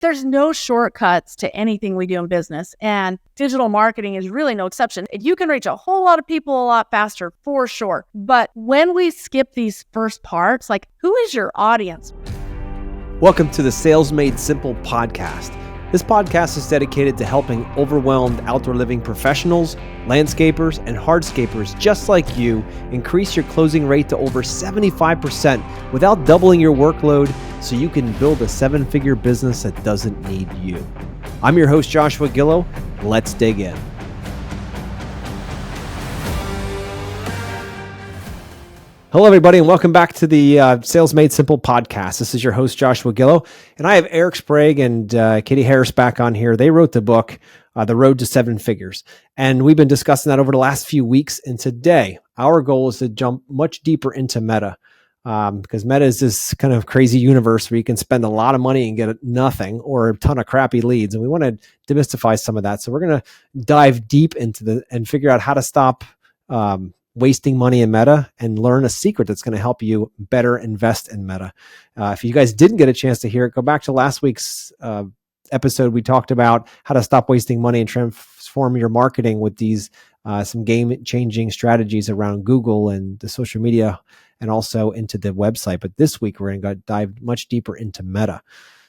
there's no shortcuts to anything we do in business, and digital marketing is really no exception. You can reach a whole lot of people a lot faster, for sure. But when we skip these first parts, like, who is your audience? Welcome to the Sales Made Simple podcast. This podcast is dedicated to helping overwhelmed outdoor living professionals, landscapers, and hardscapers just like you increase your closing rate to over 75% without doubling your workload so you can build a seven-figure business that doesn't need you. I'm your host, Joshua Gillow. Let's dig in. Hello, everybody, and welcome back to the Sales Made Simple podcast. This is your host, Joshua Gillow, and I have Eric Sprague and Katie Harris back on here. They wrote the book, The Road to Seven Figures, and we've been discussing that over the last few weeks. And today, our goal is to jump much deeper into Meta, because Meta is this kind of crazy universe where you can spend a lot of money and get nothing or a ton of crappy leads, and we want to demystify some of that. So we're going to dive deep into and figure out how to stop wasting money in Meta and learn a secret that's going to help you better invest in Meta. If you guys didn't get a chance to hear it, go back to last week's episode. We talked about how to stop wasting money and transform your marketing with these some game-changing strategies around Google and the social media and also into the website. But this week, we're going to dive much deeper into Meta.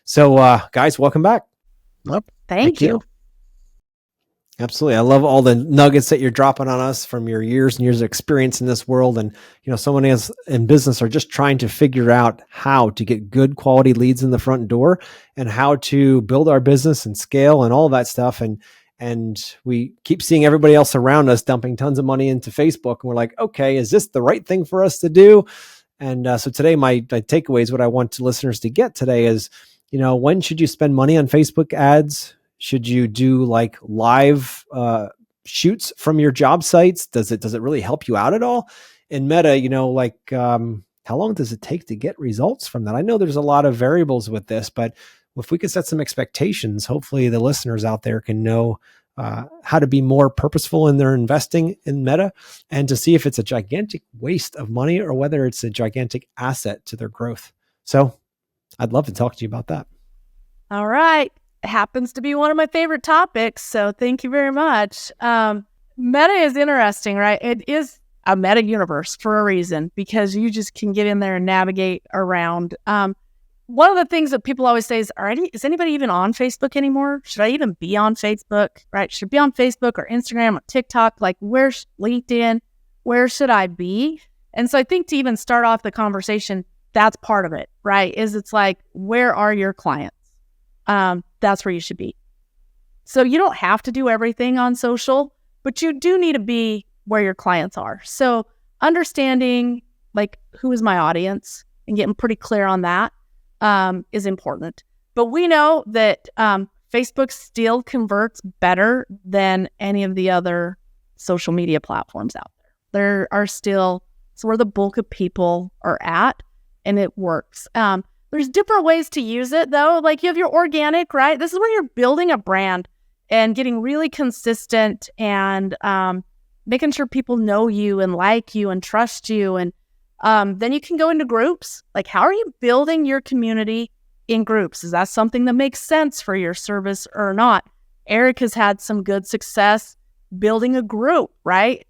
So guys, welcome back. Well, thank you. Absolutely. I love all the nuggets that you're dropping on us from your years and years of experience in this world. And, you know, so many of us in business are just trying to figure out how to get good quality leads in the front door and how to build our business and scale and all that stuff. And we keep seeing everybody else around us dumping tons of money into Facebook. And we're like, okay, is this the right thing for us to do? And so today, my takeaways, what I want listeners to get today is, you know, when should you spend money on Facebook ads? Should you do like live shoots from your job sites? Does it really help you out at all? In Meta, you know, like how long does it take to get results from that? I know there's a lot of variables with this, but if we could set some expectations, hopefully the listeners out there can know how to be more purposeful in their investing in Meta and to see if it's a gigantic waste of money or whether it's a gigantic asset to their growth. So I'd love to talk to you about that. All right. Happens to be one of my favorite topics, so thank you very much. Meta is interesting, right? It is a meta universe for a reason because you just can get in there and navigate around. One of the things that people always say is, is anybody even on Facebook anymore? Should I even be on Facebook, right? Should I be on Facebook or Instagram or TikTok? Like, where's LinkedIn? Where should I be? And so I think to even start off the conversation, that's part of it, right? It's like, where are your clients? That's where you should be. So you don't have to do everything on social, but you do need to be where your clients are. So understanding like who is my audience and getting pretty clear on that is important. But we know that Facebook still converts better than any of the other social media platforms out there. There are still, it's where the bulk of people are at, and it works. There's different ways to use it, though. Like you have your organic, right? This is where you're building a brand and getting really consistent and making sure people know you and like you and trust you. And then you can go into groups. Like, how are you building your community in groups? Is that something that makes sense for your service or not? Eric has had some good success building a group, right?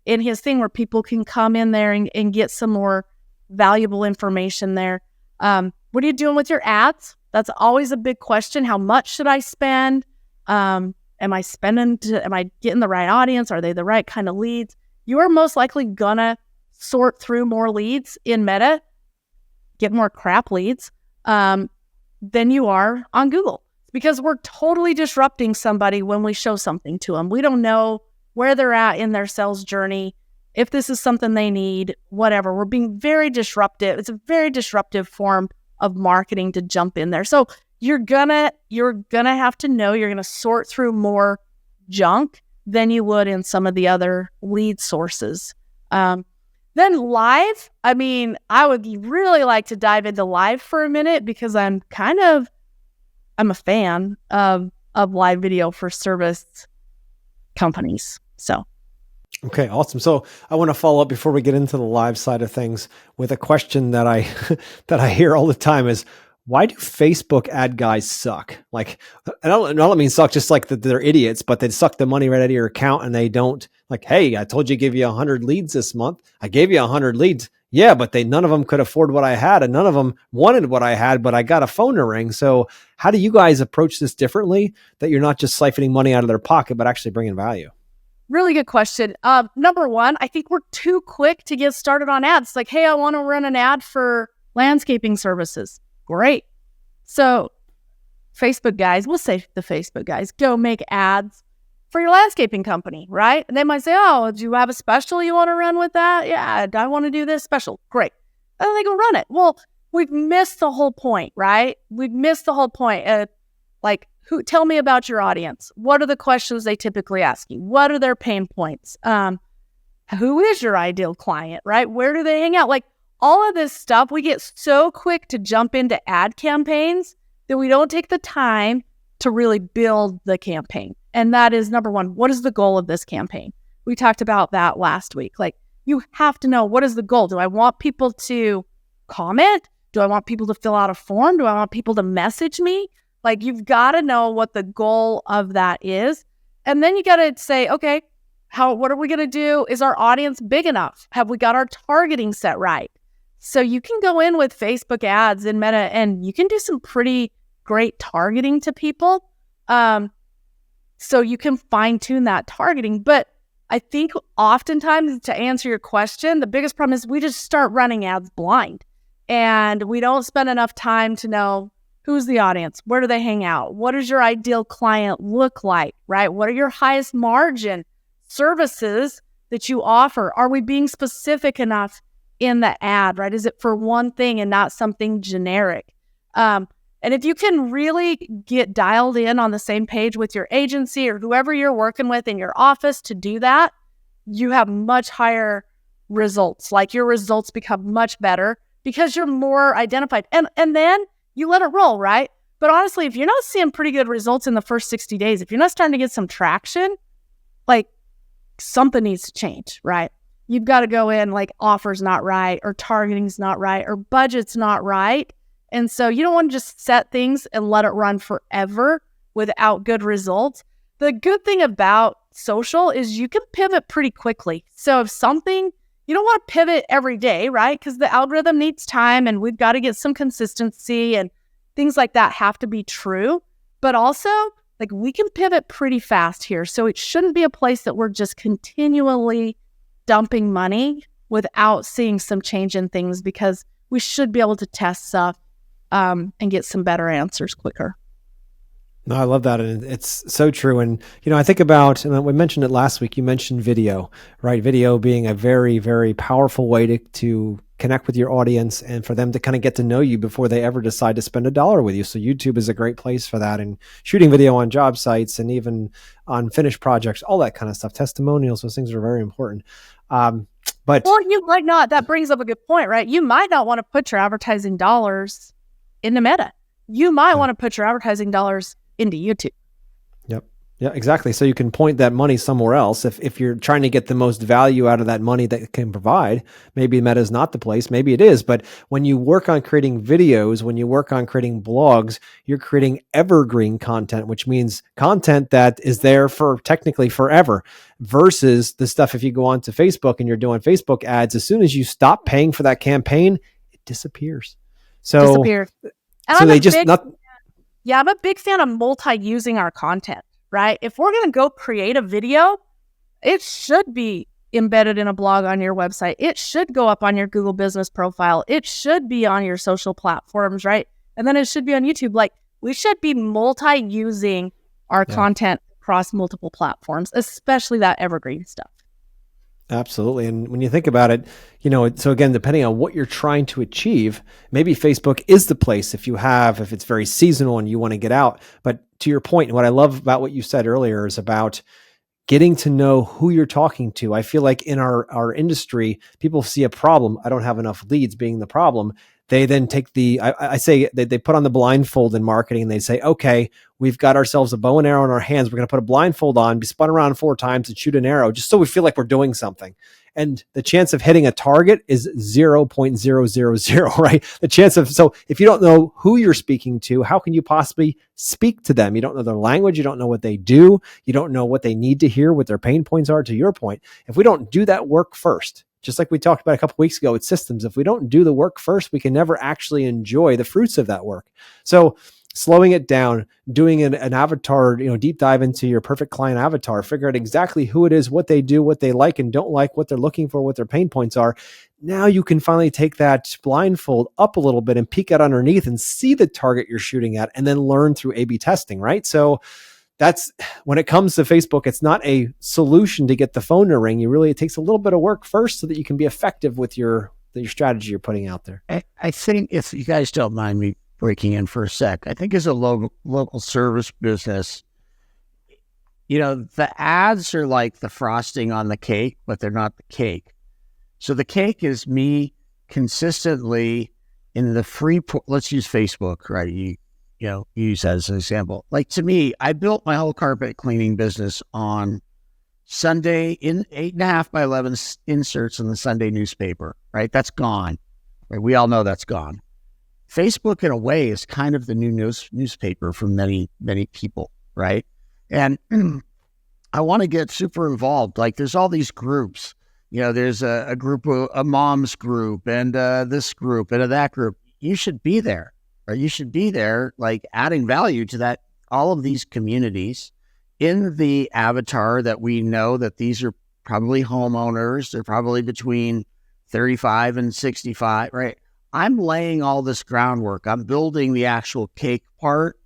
In his thing where people can come in there and get some more valuable information there. What are you doing with your ads? That's always a big question. How much should I spend? Am I getting the right audience? Are they the right kind of leads? You are most likely gonna sort through more leads in Meta, get more crap leads, than you are on Google, because we're totally disrupting somebody when we show something to them. We don't know where they're at in their sales journey, if this is something they need, whatever. We're being very disruptive. It's a very disruptive form of marketing to jump in there. So you're gonna have to know you're gonna sort through more junk than you would in some of the other lead sources. Then live, I mean, I would really like to dive into live for a minute because I'm a fan of live video for service companies. So. Okay, awesome. So I want to follow up before we get into the live side of things with a question that I that I hear all the time is, why do Facebook ad guys suck? Like, I don't mean suck just like that they're idiots, but they suck the money right out of your account and they don't like, hey, I told you to give you 100 leads this month. I gave you 100 leads. Yeah, but none of them could afford what I had and none of them wanted what I had, but I got a phone to ring. So how do you guys approach this differently that you're not just siphoning money out of their pocket, but actually bringing value? Really good question. Number one, I think we're too quick to get started on ads. Like, hey, I want to run an ad for landscaping services. Great. So Facebook guys, we'll say the Facebook guys, go make ads for your landscaping company, right? And they might say, oh, do you have a special you want to run with that? Yeah, I want to do this special. Great. And then they go run it. Well, we've missed the whole point, right? We've missed the whole point. Tell me about your audience. What are the questions they typically ask you? What are their pain points? Who is your ideal client, right? Where do they hang out? Like all of this stuff, we get so quick to jump into ad campaigns that we don't take the time to really build the campaign. And that is number one. What is the goal of this campaign? We talked about that last week. Like you have to know, what is the goal? Do I want people to comment? Do I want people to fill out a form? Do I want people to message me? Like you've got to know what the goal of that is. And then you got to say, okay, what are we going to do? Is our audience big enough? Have we got our targeting set right? So you can go in with Facebook ads and Meta and you can do some pretty great targeting to people. So you can fine tune that targeting. But I think oftentimes, to answer your question, the biggest problem is we just start running ads blind and we don't spend enough time to know who's the audience, where do they hang out, what does your ideal client look like, right? What are your highest margin services that you offer? Are we being specific enough in the ad, right? Is it for one thing and not something generic? And if you can really get dialed in on the same page with your agency or whoever you're working with in your office to do that, you have much higher results. Like your results become much better because you're more identified. And then you let it roll, right? But honestly, if you're not seeing pretty good results in the first 60 days, if you're not starting to get some traction, like something needs to change, right? You've got to go in like offer's not right or targeting's not right or budget's not right. And so you don't want to just set things and let it run forever without good results. The good thing about social is you can pivot pretty quickly. So if something, you don't want to pivot every day, right? Because the algorithm needs time and we've got to get some consistency and things like that have to be true. But also, like we can pivot pretty fast here. So it shouldn't be a place that we're just continually dumping money without seeing some change in things, because we should be able to test stuff and get some better answers quicker. No, I love that. And it's so true. And, I think about, and we mentioned it last week, you mentioned video, right? Video being a very, very powerful way to connect with your audience and for them to kind of get to know you before they ever decide to spend $1 with you. So YouTube is a great place for that. And shooting video on job sites and even on finished projects, all that kind of stuff, testimonials, those things are very important. But you might not, that brings up a good point, right? You might not want to put your advertising dollars into Meta. You might want to put your advertising dollars into YouTube. Yep. Yeah, exactly. So you can point that money somewhere else. If you're trying to get the most value out of that money that it can provide, maybe Meta is not the place, maybe it is. But when you work on creating videos, when you work on creating blogs, you're creating evergreen content, which means content that is there for technically forever, versus the stuff if you go on to Facebook and you're doing Facebook ads, as soon as you stop paying for that campaign, it disappears. So I'm a big fan of multi-using our content, right? If we're going to go create a video, it should be embedded in a blog on your website. It should go up on your Google business profile. It should be on your social platforms, right? And then it should be on YouTube. Like we should be multi-using our content across multiple platforms, especially that evergreen stuff. Absolutely. And when you think about it, so again, depending on what you're trying to achieve, maybe Facebook is the place if it's very seasonal and you want to get out. But to your point, what I love about what you said earlier is about getting to know who you're talking to. I feel like in our industry, people see a problem. I don't have enough leads being the problem. they then take I say they put on the blindfold in marketing, and they say, okay, we've got ourselves a bow and arrow in our hands. We're going to put a blindfold on, be spun around 4 times and shoot an arrow just so we feel like we're doing something. And the chance of hitting a target is 0.000, right? The chance of, so if you don't know who you're speaking to, how can you possibly speak to them? You don't know their language. You don't know what they do. You don't know what they need to hear, what their pain points are, to your point. If we don't do that work first, just like we talked about a couple of weeks ago with systems, if we don't do the work first, we can never actually enjoy the fruits of that work. So slowing it down, doing an avatar, deep dive into your perfect client avatar, figure out exactly who it is, what they do, what they like and don't like, what they're looking for, what their pain points are. Now you can finally take that blindfold up a little bit and peek out underneath and see the target you're shooting at, and then learn through A/B testing, right? So that's when it comes to Facebook, it's not a solution to get the phone to ring. It takes a little bit of work first so that you can be effective with your strategy you're putting out there. I think, if you guys don't mind me breaking in for a sec, I think as a local service business, the ads are like the frosting on the cake, but they're not the cake. So the cake is me consistently in the free, let's use Facebook, right? You use that as an example. Like, to me, I built my whole carpet cleaning business on Sunday in 8.5 by 11 inserts in the Sunday newspaper, right? That's gone. Right? We all know that's gone. Facebook, in a way, is kind of the new newspaper for many, many people, right? And I want to get super involved. Like, there's all these groups. There's a group, a mom's group, and this group, and that group. You should be there, right? You should be there, like, adding value to that, all of these communities in the avatar that we know that these are probably homeowners. They're probably between 35 and 65, right? I'm laying all this groundwork. I'm building the actual cake part.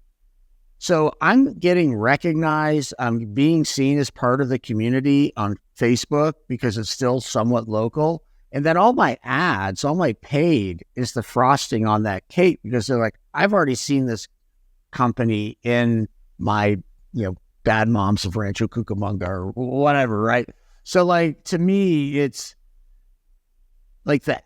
So I'm getting recognized. I'm being seen as part of the community on Facebook because it's still somewhat local. And then all my ads, all my paid is the frosting on that cake, because they're like, I've already seen this company in my, Bad Moms of Rancho Cucamonga or whatever, right? So, like, to me, it's like the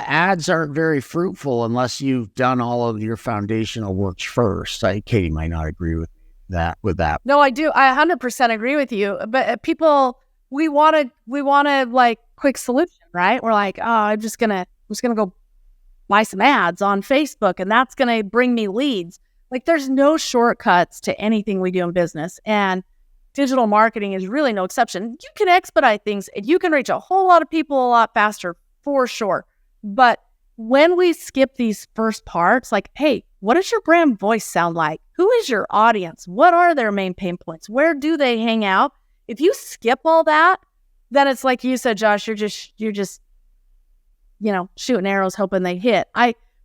ads aren't very fruitful unless you've done all of your foundational work first. Katie might not agree with that. No, I do. I 100% agree with you. But people, we want to like quick solution, right? We're like, oh, I'm just gonna go buy some ads on Facebook, and that's gonna bring me leads. Like, there's no shortcuts to anything we do in business, and digital marketing is really no exception. You can expedite things, and you can reach a whole lot of people a lot faster, for sure. But when we skip these first parts, like, hey, what does your brand voice sound like? Who is your audience? What are their main pain points? Where do they hang out? If you skip all that, then it's like you said, Josh, you're just shooting arrows hoping they hit.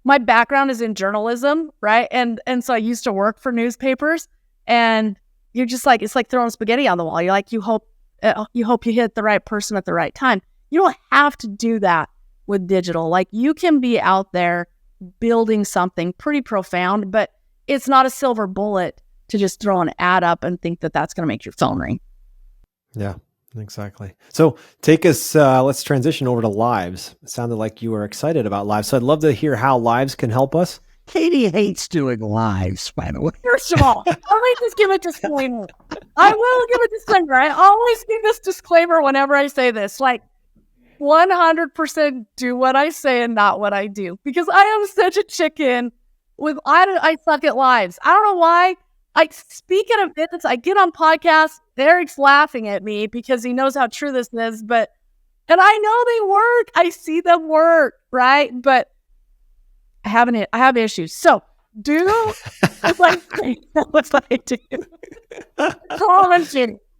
My background is in journalism, right? And so I used to work for newspapers, and you're just like, it's like throwing spaghetti on the wall. You're like, you hope you hit the right person at the right time. You don't have to do that with digital. Like, you can be out there building something pretty profound, but it's not a silver bullet to just throw an ad up and think that that's going to make your phone ring. Yeah, exactly. So take us, let's transition over to lives. It sounded like you were excited about lives. So I'd love to hear how lives can help us. Katie hates doing lives, by the way. First of all, let me just give a disclaimer. I will give a disclaimer. I always give this disclaimer whenever I say this. Like, 100% do what I say and not what I do, because I am such a chicken I suck at lives. I don't know why. I speak at events, I get on podcasts, Eric's laughing at me because he knows how true this is, and I know they work. I see them work, right? But I have issues. So do what I do.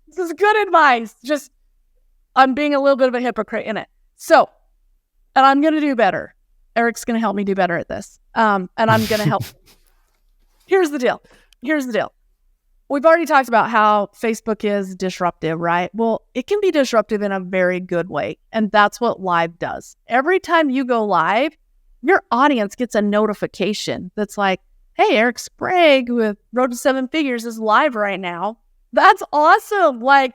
This is good advice. Just, I'm being a little bit of a hypocrite in it. So, and I'm going to do better. Eric's going to help me do better at this. And I'm going to help. Here's the deal. We've already talked about how Facebook is disruptive, right? Well, it can be disruptive in a very good way. And that's what live does. Every time you go live, your audience gets a notification that's like, hey, Eric Sprague with Road to Seven Figures is live right now. That's awesome. Like,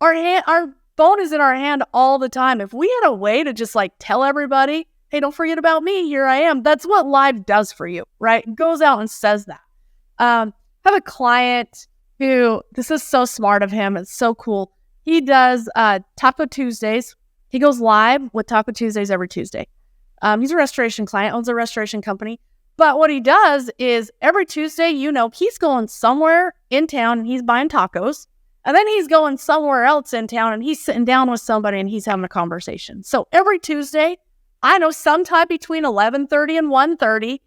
our phone is in our hand all the time. If we had a way to just like tell everybody, hey, don't forget about me. Here I am. That's what live does for you, right? It goes out and says that. I have a client who, this is so smart of him. It's so cool. He does Taco Tuesdays. He goes live with Taco Tuesdays every Tuesday. He's a restoration client, owns a restoration company. But what he does is every Tuesday, he's going somewhere in town and he's buying tacos. And then he's going somewhere else in town and he's sitting down with somebody and he's having a conversation. So every Tuesday, I know sometime between 11:30 and 1:30,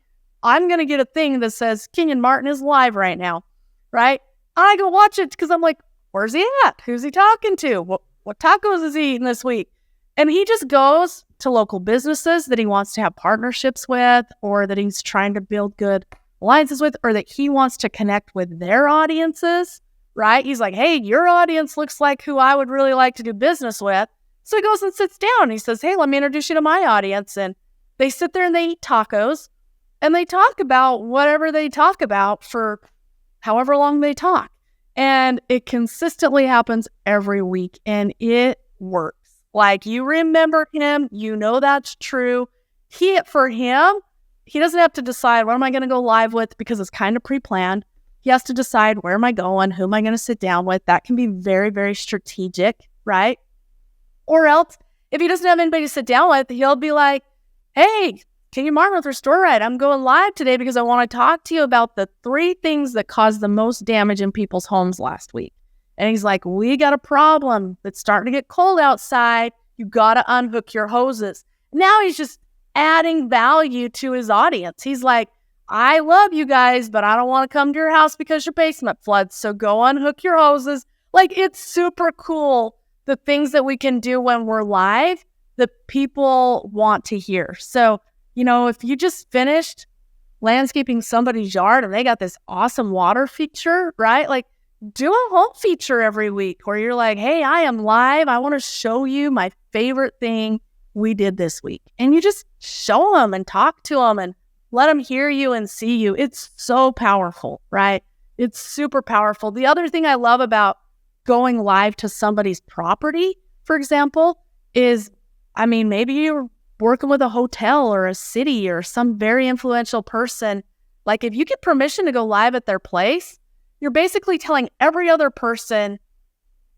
I'm going to get a thing that says Kenyon Martin is live right now, right? I go watch it because I'm like, where's he at? Who's he talking to? What tacos is he eating this week? And he just goes to local businesses that he wants to have partnerships with, or that he's trying to build good alliances with, or that he wants to connect with their audiences, right? He's like, hey, your audience looks like who I would really like to do business with. So he goes and sits down and he says, hey, let me introduce you to my audience. And they sit there and they eat tacos and they talk about whatever they talk about for however long they talk. And it consistently happens every week and it works. Like, you remember him, that's true. For him, he doesn't have to decide what am I going to go live with because it's kind of pre-planned. He has to decide where am I going, who am I going to sit down with. That can be very, very strategic, right? Or else, if he doesn't have anybody to sit down with, he'll be like, hey, Kenyon Martin with Restore Right. I'm going live today because I want to talk to you about the 3 things that caused the most damage in people's homes last week. And he's like, we got a problem. It's starting to get cold outside. You got to unhook your hoses. Now he's just adding value to his audience. He's like, I love you guys, but I don't want to come to your house because your basement floods. So go unhook your hoses. Like, it's super cool, the things that we can do when we're live that people want to hear. So, if you just finished landscaping somebody's yard and they got this awesome water feature, right? Like, do a home feature every week where you're like, hey, I am live. I want to show you my favorite thing we did this week. And you just show them and talk to them and let them hear you and see you. It's so powerful, right? It's super powerful. The other thing I love about going live to somebody's property, for example, is, maybe you're working with a hotel or a city or some very influential person. Like, if you get permission to go live at their place, you're basically telling every other person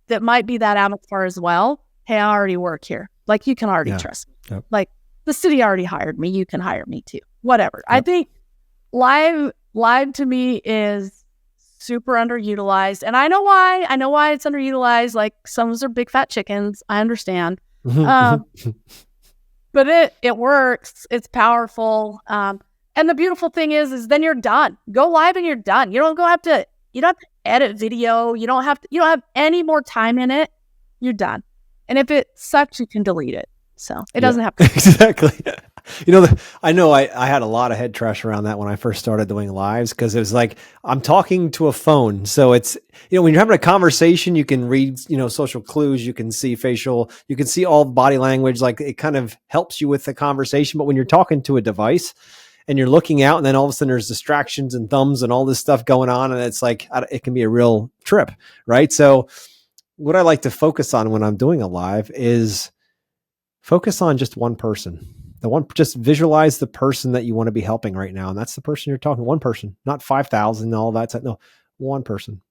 that might be that avatar as well, hey, I already work here. Like, you can already trust me. Yep. Like, the city already hired me. You can hire me too. Whatever. Yep. I think live to me is super underutilized. And I know why. I know why it's underutilized. Like, some of us are big fat chickens. I understand. But it works. It's powerful. And the beautiful thing is then you're done. Go live and you're done. You don't have to edit video. You don't have any more time in it. You're done. And if it sucks, you can delete it. So it doesn't have to. Exactly. I know I had a lot of head trash around that when I first started doing lives, because it was like, I'm talking to a phone. So it's, when you're having a conversation, you can read, social clues, you can see facial, you can see all body language. Like, it kind of helps you with the conversation. But when you're talking to a device and you're looking out and then all of a sudden there's distractions and thumbs and all this stuff going on, and it's like, it can be a real trip. Right. So what I like to focus on when I'm doing a live is focus on just one person. Just visualize the person that you want to be helping right now. And that's the person you're talking, one person, not 5,000, all that. No, one person.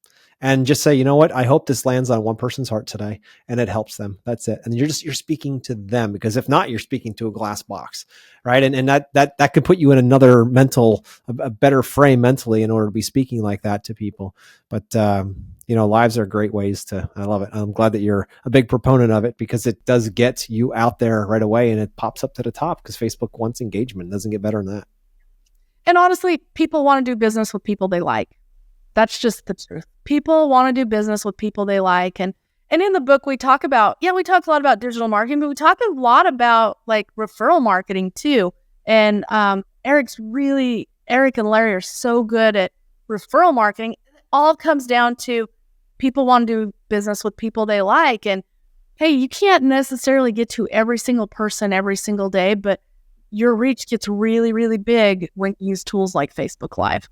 And just say, you know what? I hope this lands on one person's heart today and it helps them. That's it. And you're speaking to them, because if not, you're speaking to a glass box, right? And that could put you in another a better frame mentally in order to be speaking like that to people. But, lives are great ways I love it. I'm glad that you're a big proponent of it, because it does get you out there right away and it pops up to the top, because Facebook wants engagement. It doesn't get better than that. And honestly, people want to do business with people they like. That's just the truth. People want to do business with people they like. And in the book, we talk a lot about digital marketing, but we talk a lot about like referral marketing too. And Eric and Larry are so good at referral marketing. It all comes down to people want to do business with people they like. And hey, you can't necessarily get to every single person every single day, but your reach gets really, really big when you use tools like Facebook Live.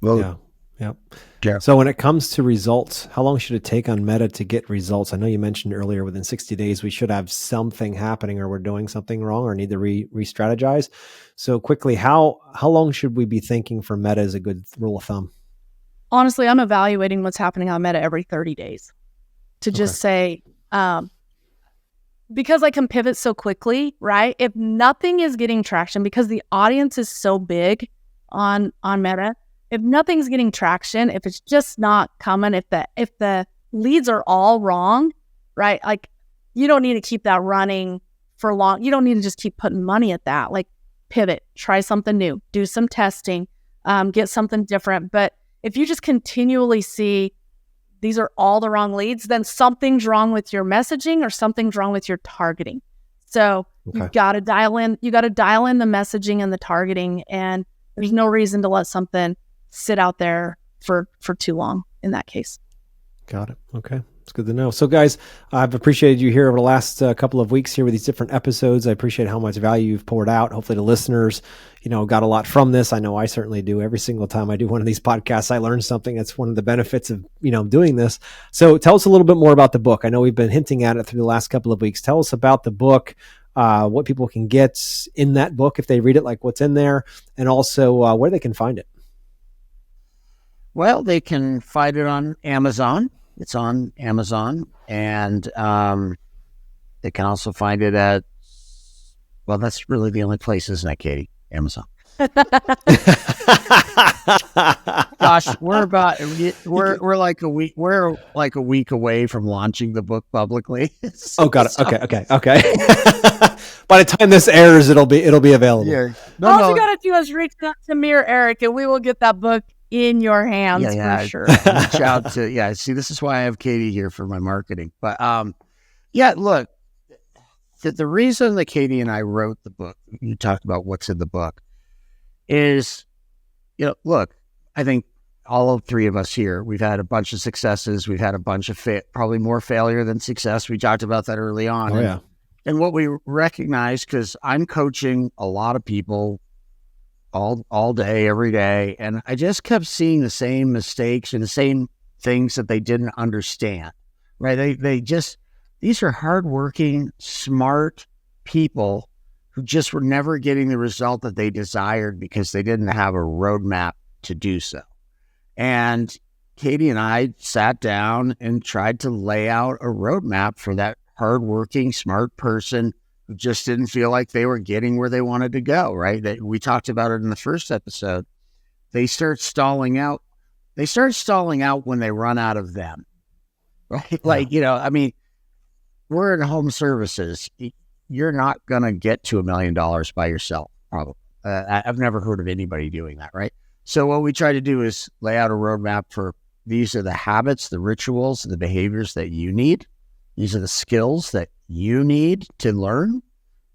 Well, Yep. Yeah. So when it comes to results, how long should it take on Meta to get results? I know you mentioned earlier within 60 days we should have something happening, or we're doing something wrong, or need to re-strategize. So quickly, how long should we be thinking for Meta as a good rule of thumb? Honestly, I'm evaluating what's happening on Meta every 30 days to just say, because I can pivot so quickly, right? If nothing is getting traction, because the audience is so big on Meta, if nothing's getting traction, if it's just not coming, if the leads are all wrong, right? Like, you don't need to keep that running for long. You don't need to just keep putting money at that. Like, pivot, try something new, do some testing, get something different. But if you just continually see these are all the wrong leads, then something's wrong with your messaging or something's wrong with your targeting. So you've got to dial in the messaging and the targeting, and there's no reason to let something sit out there for too long in that case. Got it. Okay. It's good to know. So guys, I've appreciated you here over the last couple of weeks here with these different episodes. I appreciate how much value you've poured out. Hopefully the listeners, got a lot from this. I know I certainly do. Every single time I do one of these podcasts, I learn something. That's one of the benefits of, doing this. So tell us a little bit more about the book. I know we've been hinting at it through the last couple of weeks. Tell us about the book, what people can get in that book if they read it, like what's in there, and also where they can find it. Well, they can find it on Amazon. It's on Amazon, and they can also find it at, well, that's really the only place, isn't it, Katie? Amazon. Gosh, we're like a week away from launching the book publicly. Oh, got it. Okay. By the time this airs, it'll be available. Yeah. All you gotta do is reach out to me or Eric, and we will get that book in your hands for sure. Reach out to see, this is why I have Katie here for my marketing. But look, the reason that Katie and I wrote the book, you talked about what's in the book, is, look, I think all three of us here, we've had a bunch of successes. We've had a bunch of probably more failure than success. We talked about that early on. Oh, yeah. And what we recognize, because I'm coaching a lot of people all day, every day, and I just kept seeing the same mistakes and the same things that they didn't understand, right? These are hardworking, smart people who just were never getting the result that they desired because they didn't have a roadmap to do so. And Katie and I sat down and tried to lay out a roadmap for that hardworking, smart person who just didn't feel like they were getting where they wanted to go, right? We talked about it in the first episode. They start stalling out. They start stalling out when they run out of them, right? Yeah. We're in home services. You're not going to get to $1 million by yourself, probably. I've never heard of anybody doing that, right? So what we try to do is lay out a roadmap for, these are the habits, the rituals, the behaviors that you need. These are the skills that you need to learn.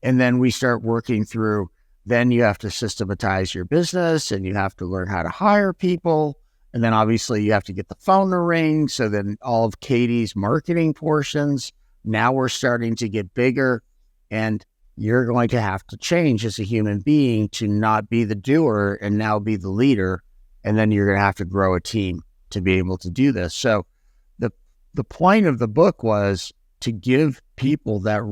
And then we start working through, then you have to systematize your business, and you have to learn how to hire people. And then obviously you have to get the phone to ring. So then all of Katie's marketing portions, now we're starting to get bigger, and you're going to have to change as a human being to not be the doer and now be the leader. And then you're going to have to grow a team to be able to do this. So the point of the book was to give people that,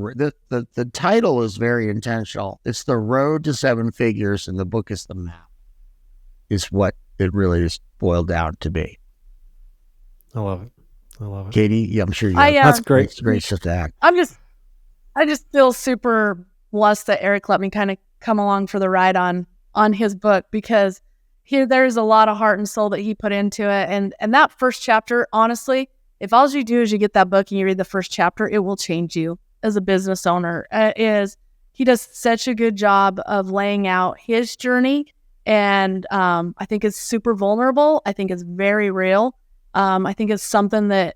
the title is very intentional. It's The Road to Seven Figures, and the book is the map, is what it really is boiled down to be. I love it. Katie, yeah, I'm sure that's great. It's great stuff to act. I just feel super blessed that Eric let me kind of come along for the ride on his book, because there's a lot of heart and soul that he put into it. And that first chapter, honestly, if all you do is you get that book and you read the first chapter, it will change you as a business owner. He does such a good job of laying out his journey. And I think it's super vulnerable. I think it's very real. I think it's something that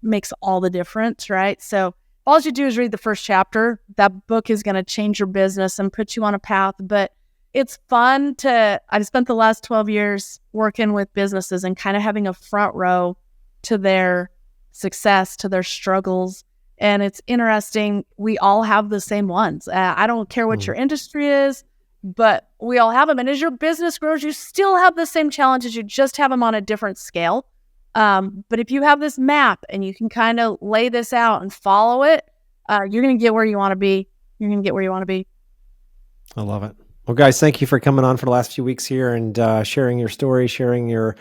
makes all the difference, right? So all you do is read the first chapter. That book is going to change your business and put you on a path. But it's fun I've spent the last 12 years working with businesses and kind of having a front row to their success, to their struggles. And it's interesting. We all have the same ones. I don't care what your industry is. but we all have them. And as your business grows, you still have the same challenges. You just have them on a different scale. But if you have this map and you can kind of lay this out and follow it, you're going to get where you want to be. You're going to get where you want to be. I love it. Well, guys, thank you for coming on for the last few weeks here and sharing your story, sharing your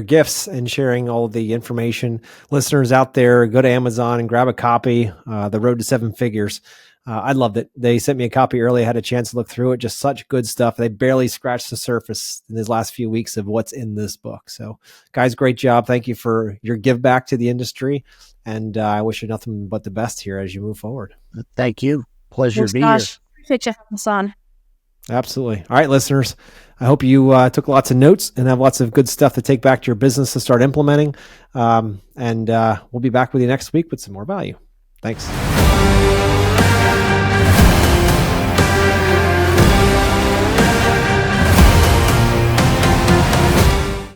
gifts, and sharing all the information. Listeners out there, go to Amazon and grab a copy, The Road to Seven Figures. I loved it. They sent me a copy early. I had a chance to look through it. Just such good stuff. They barely scratched the surface in these last few weeks of what's in this book. So, guys, great job. Thank you for your give back to the industry. And I wish you nothing but the best here as you move forward. Thank you. Pleasure Thanks, to be here. Appreciate you having us on. Absolutely. All right, listeners, I hope you took lots of notes and have lots of good stuff to take back to your business to start implementing. And we'll be back with you next week with some more value. Thanks.